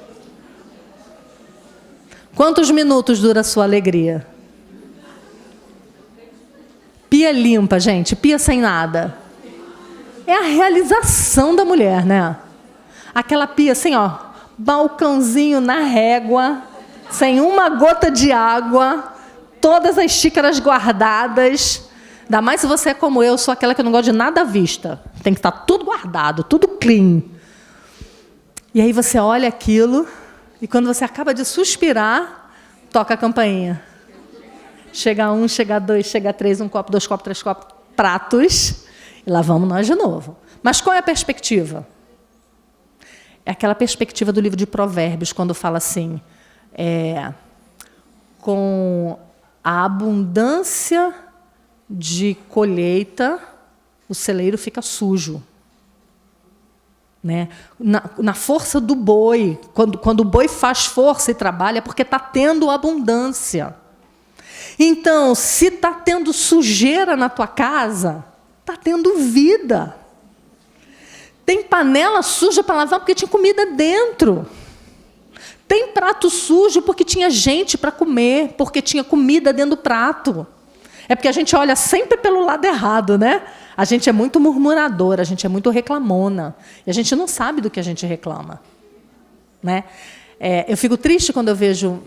Quantos minutos dura a sua alegria? Pia limpa, gente, pia sem nada. É a realização da mulher, né? Aquela pia assim, ó, balcãozinho na régua, sem uma gota de água, todas as xícaras guardadas. Ainda mais se você é como eu, sou aquela que não gosta de nada à vista. Tem que estar tudo guardado, tudo clean. E aí você olha aquilo, e quando você acaba de suspirar, toca a campainha. Chega um, chega dois, chega três, um copo, dois copos, três copos, pratos, e lá vamos nós de novo. Mas qual é a perspectiva? É aquela perspectiva do livro de Provérbios, quando fala assim, com a abundância de colheita, o celeiro fica sujo. Né? Na força do boi, quando o boi faz força e trabalha, é porque está tendo abundância. Então, se está tendo sujeira na tua casa, está tendo vida. Tem panela suja para lavar porque tinha comida dentro. Tem prato sujo porque tinha gente para comer, porque tinha comida dentro do prato. É porque a gente olha sempre pelo lado errado, né? A gente é muito murmuradora, a gente é muito reclamona. E a gente não sabe do que a gente reclama. Né? Eu fico triste quando eu vejo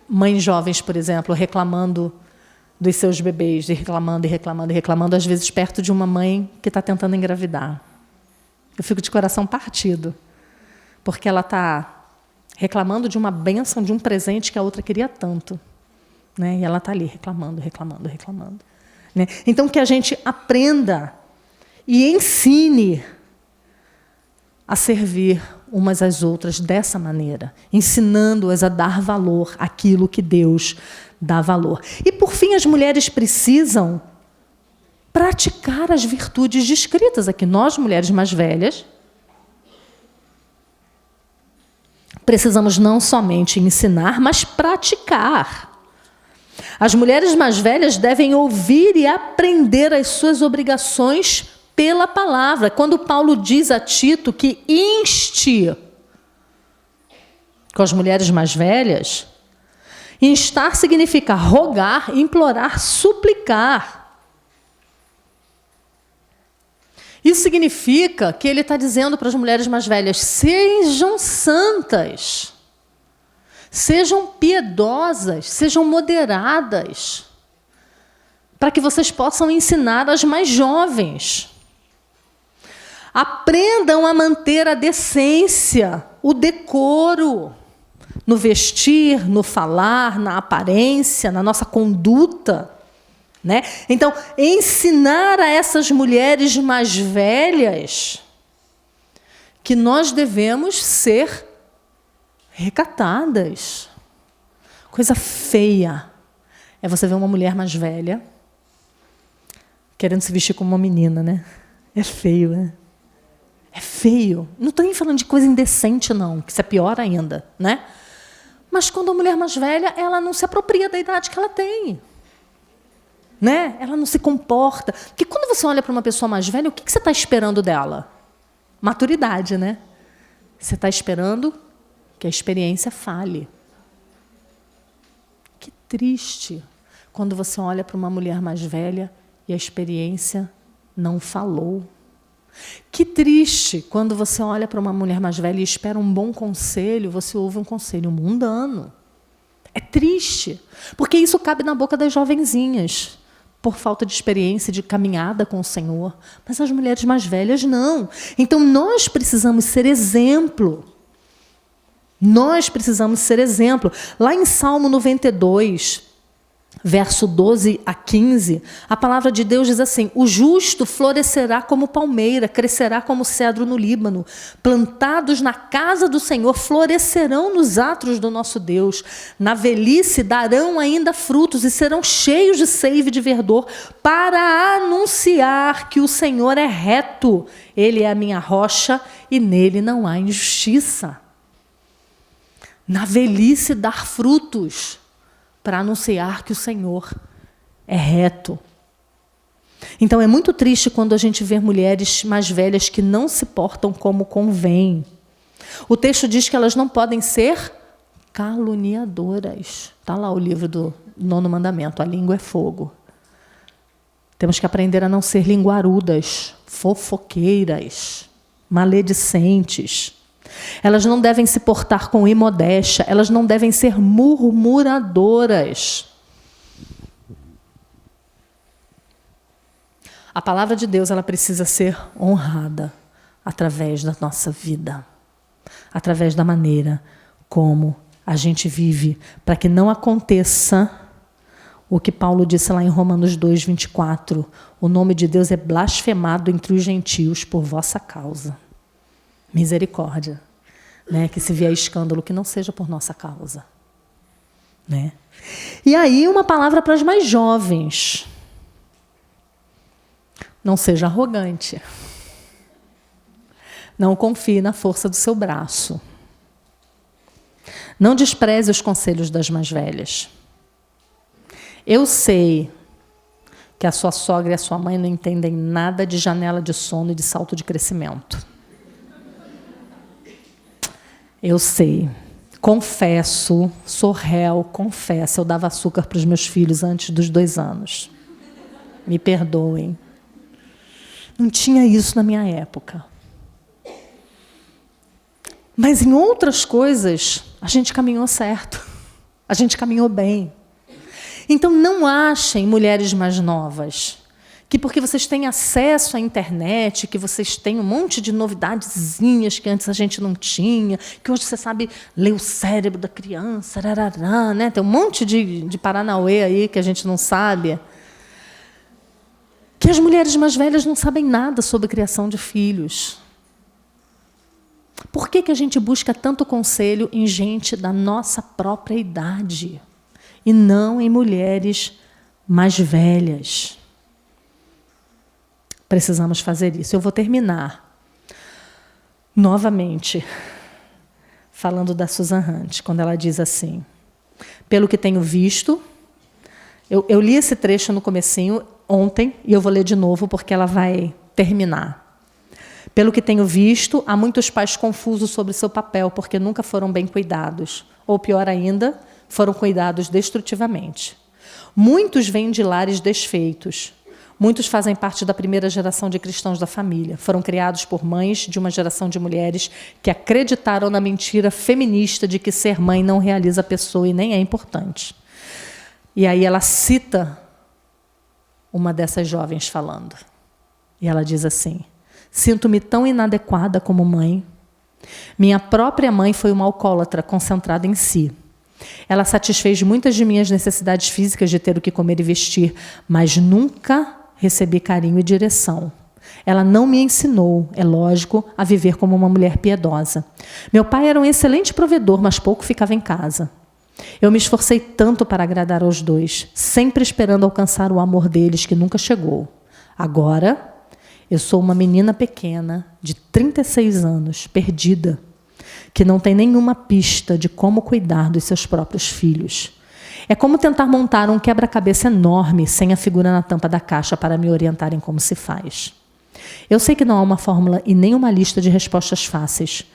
mães jovens, por exemplo, reclamando dos seus bebês, reclamando, às vezes perto de uma mãe que está tentando engravidar. Eu fico de coração partido, porque ela está reclamando de uma bênção, de um presente que a outra queria tanto. Né? E ela está ali reclamando. Né? Então, que a gente aprenda e ensine a servir umas às outras dessa maneira, ensinando-as a dar valor àquilo que Deus dá valor. E, por fim, as mulheres precisam praticar as virtudes descritas aqui. Nós, mulheres mais velhas, precisamos não somente ensinar, mas praticar. As mulheres mais velhas devem ouvir e aprender as suas obrigações pela palavra. Quando Paulo diz a Tito que inste com as mulheres mais velhas, instar significa rogar, implorar, suplicar. Isso significa que ele está dizendo para as mulheres mais velhas, sejam santas. Sejam piedosas, sejam moderadas, para que vocês possam ensinar as mais jovens. Aprendam a manter a decência, o decoro, no vestir, no falar, na aparência, na nossa conduta. Né? Então, ensinar a essas mulheres mais velhas que nós devemos ser recatadas. Coisa feia é você ver uma mulher mais velha querendo se vestir como uma menina, né? É feio, né? É feio. Não estou nem falando de coisa indecente, não, que isso é pior ainda, né? Mas quando a mulher mais velha, ela não se apropria da idade que ela tem. Né? Ela não se comporta. Porque quando você olha para uma pessoa mais velha, o que você está esperando dela? Maturidade, né? Você está esperando que a experiência fale. Que triste quando você olha para uma mulher mais velha e a experiência não falou. Que triste quando você olha para uma mulher mais velha e espera um bom conselho, você ouve um conselho mundano. É triste, porque isso cabe na boca das jovenzinhas, por falta de experiência, de caminhada com o Senhor. Mas as mulheres mais velhas não. Então nós precisamos ser exemplo. Nós precisamos ser exemplo. Lá em Salmo 92, verso 12 a 15, a palavra de Deus diz assim: o justo florescerá como palmeira, crescerá como cedro no Líbano, plantados na casa do Senhor, florescerão nos átrios do nosso Deus, na velhice darão ainda frutos e serão cheios de seiva e de verdor, para anunciar que o Senhor é reto, Ele é a minha rocha e nele não há injustiça. Na velhice dar frutos, para anunciar que o Senhor é reto. Então é muito triste quando a gente vê mulheres mais velhas que não se portam como convém. O texto diz que elas não podem ser caluniadoras. Está lá o livro do 9º mandamento, a língua é fogo. Temos que aprender a não ser linguarudas, fofoqueiras, maledicentes. Elas não devem se portar com imodéstia, elas não devem ser murmuradoras. A palavra de Deus, ela precisa ser honrada através da nossa vida, através da maneira como a gente vive, para que não aconteça o que Paulo disse lá em Romanos 2, 24. O nome de Deus é blasfemado entre os gentios por vossa causa. Misericórdia, né? Que se vier escândalo, que não seja por nossa causa, né? E aí uma palavra para as mais jovens: não seja arrogante, não confie na força do seu braço, não despreze os conselhos das mais velhas. Eu sei que a sua sogra e a sua mãe não entendem nada de janela de sono e de salto de crescimento. Eu sei, confesso, sou réu, confesso, eu dava açúcar para os meus filhos antes dos 2 anos. Me perdoem. Não tinha isso na minha época. Mas em outras coisas, a gente caminhou certo. A gente caminhou bem. Então não achem, mulheres mais novas, que porque vocês têm acesso à internet, que vocês têm um monte de novidadezinhas que antes a gente não tinha, que hoje você sabe ler o cérebro da criança, rarará, né? Tem um monte de paranauê aí que a gente não sabe. Que as mulheres mais velhas não sabem nada sobre criação de filhos. Por que a gente busca tanto conselho em gente da nossa própria idade e não em mulheres mais velhas? Precisamos fazer isso. Eu vou terminar novamente falando da Susan Hunt, quando ela diz assim: pelo que tenho visto, eu li esse trecho no comecinho ontem e eu vou ler de novo porque ela vai terminar. Pelo que tenho visto, há muitos pais confusos sobre seu papel porque nunca foram bem cuidados, ou pior ainda, foram cuidados destrutivamente. Muitos vêm de lares desfeitos. Muitos fazem parte da primeira geração de cristãos da família. Foram criados por mães de uma geração de mulheres que acreditaram na mentira feminista de que ser mãe não realiza a pessoa e nem é importante. E aí ela cita uma dessas jovens falando. E ela diz assim: sinto-me tão inadequada como mãe. Minha própria mãe foi uma alcoólatra concentrada em si. Ela satisfez muitas de minhas necessidades físicas de ter o que comer e vestir, mas nunca recebi carinho e direção. Ela não me ensinou, é lógico, a viver como uma mulher piedosa. Meu pai era um excelente provedor, mas pouco ficava em casa. Eu me esforcei tanto para agradar aos dois, sempre esperando alcançar o amor deles, que nunca chegou. Agora, eu sou uma menina pequena, de 36 anos, perdida, que não tem nenhuma pista de como cuidar dos seus próprios filhos. É como tentar montar um quebra-cabeça enorme sem a figura na tampa da caixa para me orientar em como se faz. Eu sei que não há uma fórmula e nem uma lista de respostas fáceis,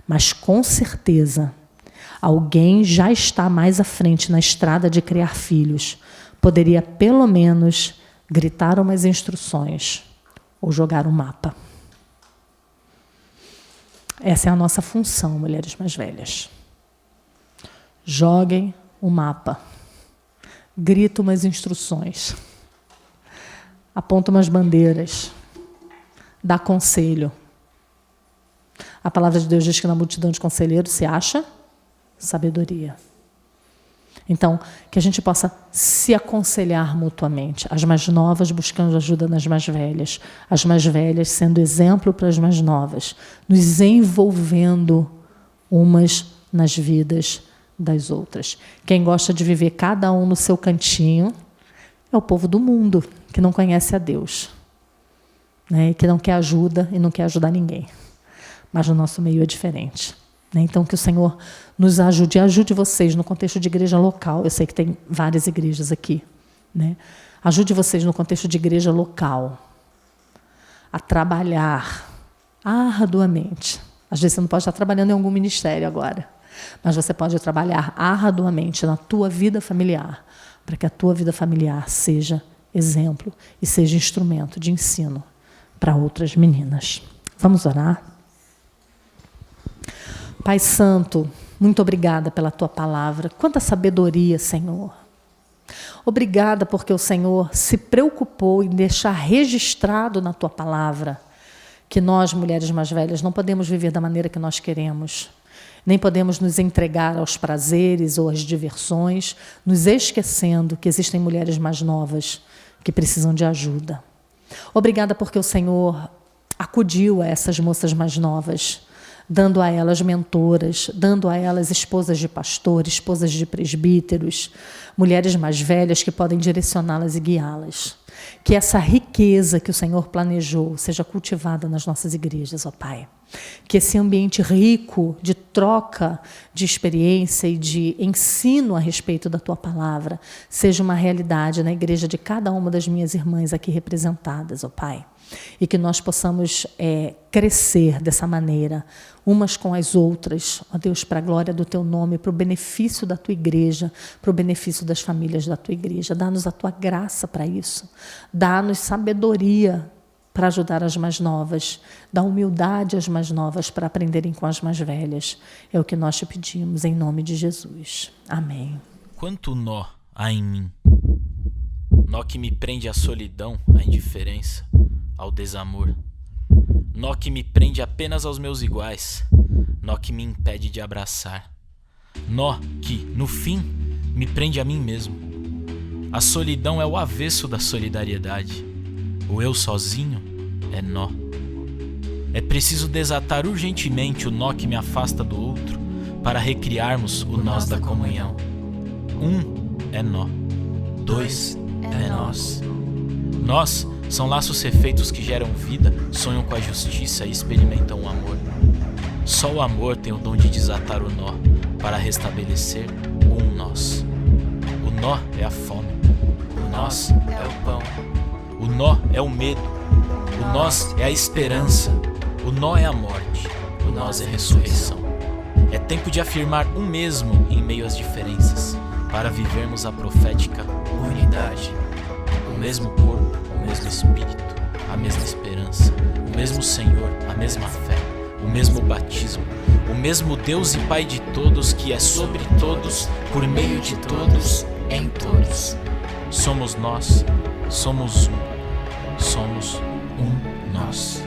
mas com certeza alguém já está mais à frente na estrada de criar filhos. Poderia pelo menos gritar umas instruções ou jogar um mapa. Essa é a nossa função, mulheres mais velhas. Joguem o mapa. Grita umas instruções. Aponta umas bandeiras. Dá conselho. A palavra de Deus diz que na multidão de conselheiros se acha sabedoria. Então, que a gente possa se aconselhar mutuamente. As mais novas buscando ajuda nas mais velhas. As mais velhas sendo exemplo para as mais novas. Nos envolvendo umas nas vidas das outras. Quem gosta de viver cada um no seu cantinho é o povo do mundo, que não conhece a Deus. Né? Que não quer ajuda e não quer ajudar ninguém. Mas no nosso meio é diferente. Então, que o Senhor nos ajude, ajude vocês no contexto de igreja local. Eu sei que tem várias igrejas aqui. Né? Ajude vocês no contexto de igreja local a trabalhar arduamente. Às vezes você não pode estar trabalhando em algum ministério agora, mas você pode trabalhar arduamente na tua vida familiar, para que a tua vida familiar seja exemplo e seja instrumento de ensino para outras meninas. Vamos orar? Pai Santo, muito obrigada pela Tua palavra. Quanta sabedoria, Senhor. Obrigada porque o Senhor se preocupou em deixar registrado na Tua palavra que nós, mulheres mais velhas, não podemos viver da maneira que nós queremos, nem podemos nos entregar aos prazeres ou às diversões, nos esquecendo que existem mulheres mais novas que precisam de ajuda. Obrigada porque o Senhor acudiu a essas moças mais novas, dando a elas mentoras, dando a elas esposas de pastor, esposas de presbíteros, mulheres mais velhas que podem direcioná-las e guiá-las. Que essa riqueza que o Senhor planejou seja cultivada nas nossas igrejas, ó Pai. Que esse ambiente rico de troca de experiência e de ensino a respeito da Tua palavra seja uma realidade na igreja de cada uma das minhas irmãs aqui representadas, ó Pai. E que nós possamos crescer dessa maneira, umas com as outras, ó Deus, para a glória do Teu nome, para o benefício da Tua igreja, para o benefício das famílias da Tua igreja. Dá-nos a Tua graça para isso. Dá-nos sabedoria para ajudar as mais novas. Dá humildade às mais novas para aprenderem com as mais velhas. É o que nós te pedimos, em nome de Jesus. Amém. Quanto nó há em mim? Nó que me prende à solidão, à indiferença, ao desamor. Nó que me prende apenas aos meus iguais. Nó que me impede de abraçar. Nó que, no fim, me prende a mim mesmo. A solidão é o avesso da solidariedade. O eu sozinho é nó. É preciso desatar urgentemente o nó que me afasta do outro para recriarmos o nós da comunhão. É nó. 2 é nós. Nós são laços refeitos que geram vida, sonham com a justiça e experimentam o amor. Só o amor tem o dom de desatar o nó para restabelecer um nós. O nó é a fome. O nós é o pão. O nó é o medo. O nós é a esperança. O nó é a morte. O nós é a ressurreição. É tempo de afirmar um mesmo em meio às diferenças, para vivermos a profética unidade. O mesmo corpo, o mesmo espírito, a mesma esperança, o mesmo Senhor, a mesma fé, o mesmo batismo, o mesmo Deus e Pai de todos, que é sobre todos, por meio de todos, em todos. Somos nós, somos um nós.